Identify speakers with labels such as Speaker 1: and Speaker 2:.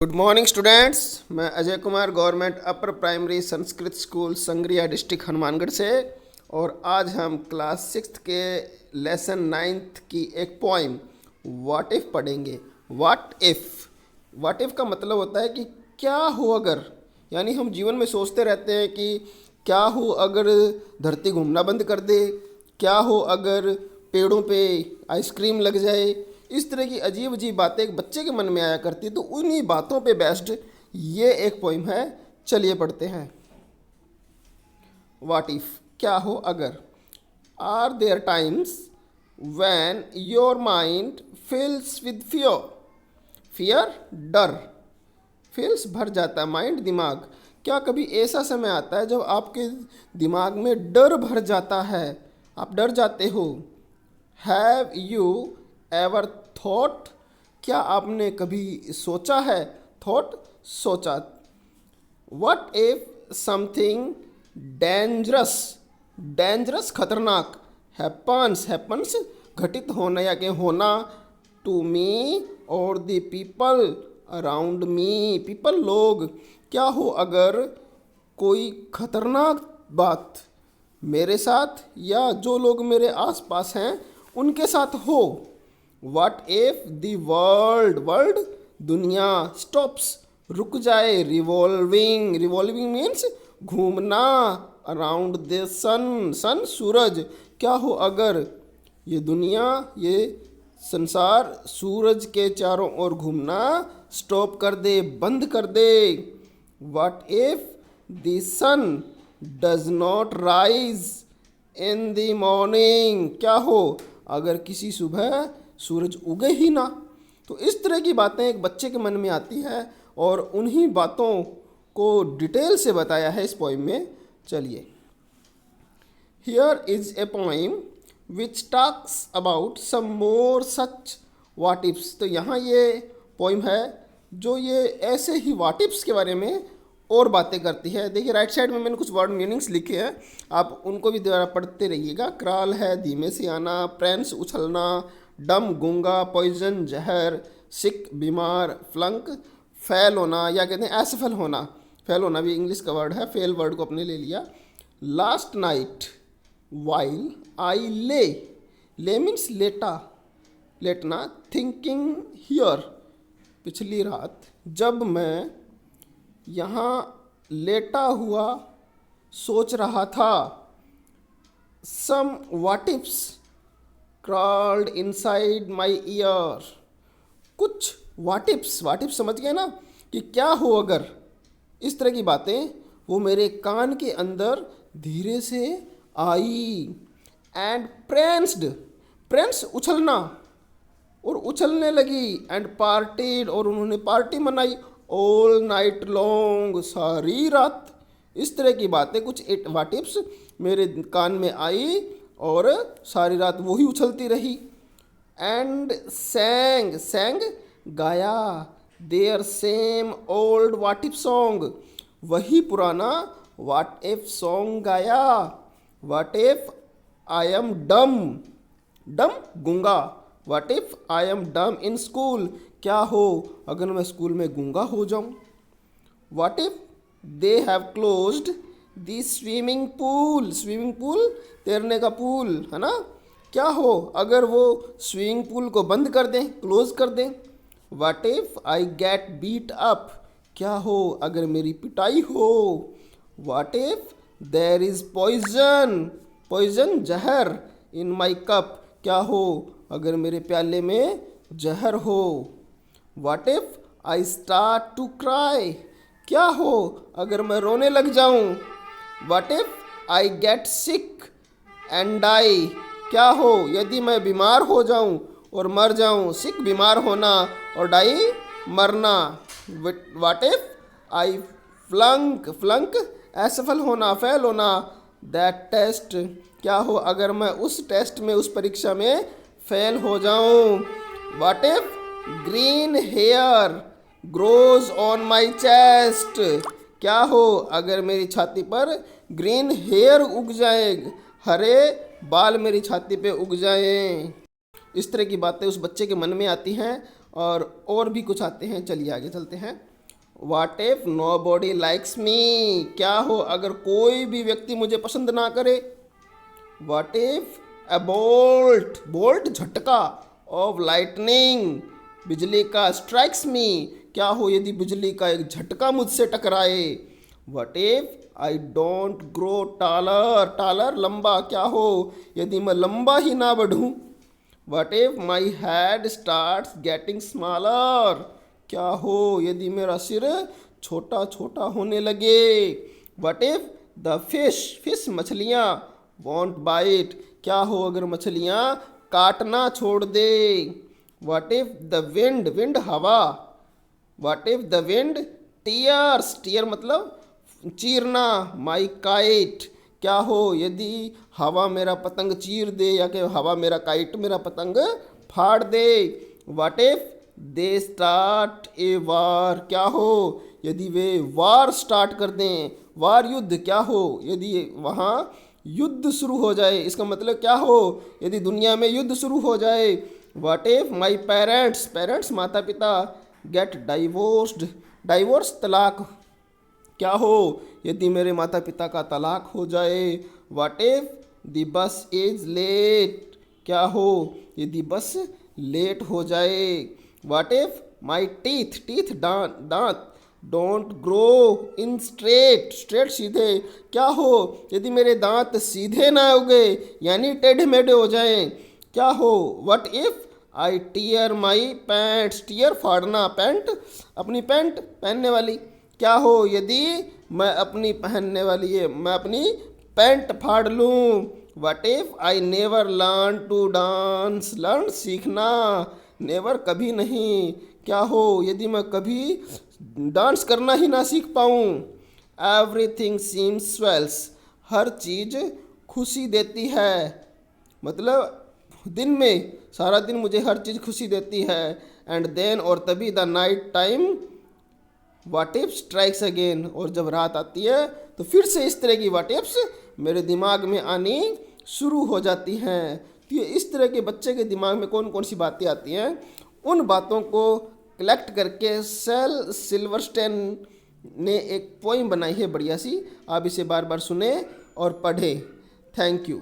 Speaker 1: Good morning students. मैं Ajay Kumar, government upper primary Sanskrit school Sangaria district Hanumangarh से। और आज हम क्लास 6 के लेसन 9th की एक पोइम व्हाट इफ़ पढ़ेंगे। व्हाट इफ़ का मतलब होता है कि क्या हो अगर, यानी हम जीवन में सोचते रहते हैं कि क्या हो अगर धरती घूमना बंद कर दे, क्या हो अगर पेड़ों पे आइसक्रीम लग जाए। इस तरह की अजीब अजीब बातें एक बच्चे के मन में आया करती, तो उन्हीं बातों पे बेस्ड ये एक पोइम है। चलिए पढ़ते हैं। व्हाट इफ, क्या हो अगर। Are there times when your mind fills with fear, fear डर, फिल्स भर जाता है माइंड दिमाग। क्या कभी ऐसा समय आता है जब आपके दिमाग में डर भर जाता है, आप डर जाते हो। हैव यू एवर थॉट, क्या आपने कभी सोचा है। थॉट सोचा। What if something dangerous, dangerous खतरनाक, हैपन्स घटित होना या के होना, टू मी और the people around me, people लोग। क्या हो अगर कोई खतरनाक बात मेरे साथ या जो लोग मेरे आसपास हैं उनके साथ हो। What if the world, world दुनिया, स्टॉप्स रुक जाए, रिवॉल्विंग, रिवॉल्विंग मीन्स घूमना, अराउंड द सन, सन सूरज। क्या हो अगर ये दुनिया, ये संसार सूरज के चारों ओर घूमना स्टॉप कर दे, बंद कर दे। What if the sun does not rise in the morning, क्या हो अगर किसी सुबह सूरज उगे ही ना। तो इस तरह की बातें एक बच्चे के मन में आती है और उन्हीं बातों को डिटेल से बताया है इस पोइम में। चलिए, here is a poem which talks about some more such what ifs. तो यहाँ ये पोइम है जो ये ऐसे ही व्हाट इफ्स के बारे में और बातें करती है। देखिए राइट साइड में मैंने कुछ वर्ड मीनिंग्स लिखे हैं, आप उनको भी दोबारा पढ़ते रहिएगा। क्राल है धीमे से आना, प्रेंस उछलना, डम गूंगा, पॉइजन जहर, सिक बीमार, फ्लंक फेल होना या कहते हैं असफल होना। फेल होना भी इंग्लिश का वर्ड है, फेल वर्ड को अपने ले लिया। लास्ट नाइट वाइल आई ले मीन्स लेटा, लेटना, थिंकिंग हियर, पिछली रात जब मैं यहाँ लेटा हुआ सोच रहा था। Some what ifs crawled inside my ear, कुछ व्हाट इफ्स समझ गए ना कि क्या हो अगर, इस तरह की बातें वो मेरे कान के अंदर धीरे से आई। एंड प्रेंस्ड, प्रेंस उछलना, और उछलने लगी। एंड पार्टीड, और उन्होंने पार्टी मनाई। ऑल नाइट लॉन्ग, सारी रात। इस तरह की बातें कुछ व्हाट इफ्स मेरे कान में आई और सारी रात वो ही उछलती रही। एंड सैंग, सैंग गाया, their same old what if song, वही पुराना व्हाट इफ सॉन्ग गाया। What if I am dumb, dumb गूंगा, व्हाट इफ आई एम डम इन स्कूल, क्या हो अगर मैं स्कूल में गूंगा हो जाऊं। What if they have closed the swimming pool, swimming pool तैरने का पूल है ना, क्या हो अगर वो स्विमिंग पूल को बंद कर दें, क्लोज कर दें। What if I get beat up, क्या हो अगर मेरी पिटाई हो। What if there is poison, poison जहर, इन माई कप, क्या हो अगर मेरे प्याले में जहर हो। What if I start to cry, क्या हो अगर मैं रोने लग जाऊं। What if I get sick and die, क्या हो यदि मैं बीमार हो जाऊं और मर जाऊं। सिक बीमार होना और डाई मरना। व्हाट इफ आई फ्लंक, फ्लंक असफल होना, फेल होना। दैट टेस्ट, क्या हो अगर मैं उस टेस्ट में, उस परीक्षा में फेल हो जाऊं। What if green hair grows on my chest, क्या हो अगर मेरी छाती पर ग्रीन हेयर उग जाए, हरे बाल मेरी छाती पे उग जाएं। इस तरह की बातें उस बच्चे के मन में आती हैं और भी कुछ आते हैं। चलिए आगे चलते हैं। What if nobody likes me, क्या हो अगर कोई भी व्यक्ति मुझे पसंद ना करे। What if A bolt, bolt झटका, ऑफ लाइटनिंग बिजली का, स्ट्राइक्स मी, क्या हो यदि बिजली का एक झटका मुझसे टकराए। What if I don't grow taller, taller लंबा, क्या हो यदि मैं लंबा ही ना बढ़ूं। What if my head starts getting smaller, क्या हो यदि मेरा सिर छोटा छोटा होने लगे। What if the fish, fish मछलियाँ, वॉन्ट बाइट, क्या हो अगर मछलियाँ काटना छोड़ दे। What if the wind, wind हवा, what if the wind tears, tear मतलब चीरना, माई काइट, क्या हो यदि हवा मेरा पतंग चीर दे या कि हवा मेरा काइट मेरा पतंग फाड़ दे। वट इफ दे स्टार्ट ए वार, क्या हो यदि वे वार स्टार्ट कर दें, वार युद्ध, क्या हो यदि वहाँ युद्ध शुरू हो जाए। इसका मतलब क्या हो यदि दुनिया में युद्ध शुरू हो जाए। What if my parents, parents माता पिता, गेट डाइवोर्स्ड, डाइवोर्स तलाक, क्या हो यदि मेरे माता पिता का तलाक हो जाए। What if the bus is late, क्या हो यदि बस लेट हो जाए। What if my teeth, teeth दांत, don't grow in straight, straight सीधे, क्या हो यदि मेरे दांत सीधे ना उगे यानी टेढ़े मेढ़े हो जाएं। क्या हो what if I tear my pants, tear फाड़ना, पैंट अपनी पैंट पहनने वाली, क्या हो यदि मैं अपनी पहनने वाली है मैं अपनी पैंट फाड़ लूँ। What if I never learn to dance, learn सीखना, नेवर कभी नहीं, क्या हो यदि मैं कभी डांस करना ही ना सीख पाऊँ। एवरीथिंग सीम्स स्वेल्स, हर चीज़ खुशी देती है, मतलब दिन में सारा दिन मुझे हर चीज़ खुशी देती है। एंड देन और तभी the night time what if strikes again, और जब रात आती है तो फिर से इस तरह की व्हाट इफ्स मेरे दिमाग में आनी शुरू हो जाती हैं। तो ये इस तरह के बच्चे के दिमाग में कौन कौन सी बातें आती हैं, उन बातों को कलेक्ट करके सेल सिल्वरस्टेन ने एक पोइम बनाई है बढ़िया सी। आप इसे बार बार सुने और पढ़ें। Thank you.